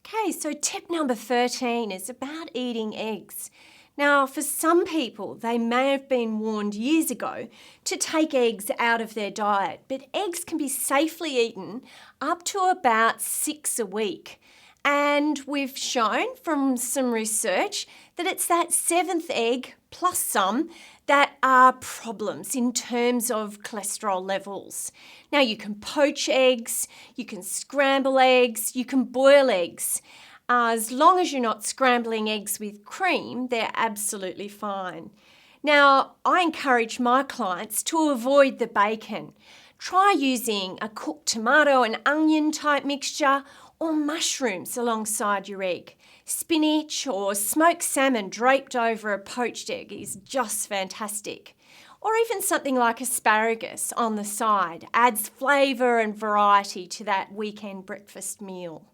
Okay, so tip number 13 is about eating eggs. Now, for some people, they may have been warned years ago to take eggs out of their diet, but eggs can be safely eaten up to about 6 a week. And we've shown from some research that it's that 7th egg plus some that are problems in terms of cholesterol levels. Now, you can poach eggs, you can scramble eggs, you can boil eggs. As long as you're not scrambling eggs with cream, they're absolutely fine. Now, I encourage my clients to avoid the bacon. Try using a cooked tomato and onion type mixture or mushrooms alongside your egg. Spinach or smoked salmon draped over a poached egg is just fantastic. Or even something like asparagus on the side adds flavour and variety to that weekend breakfast meal.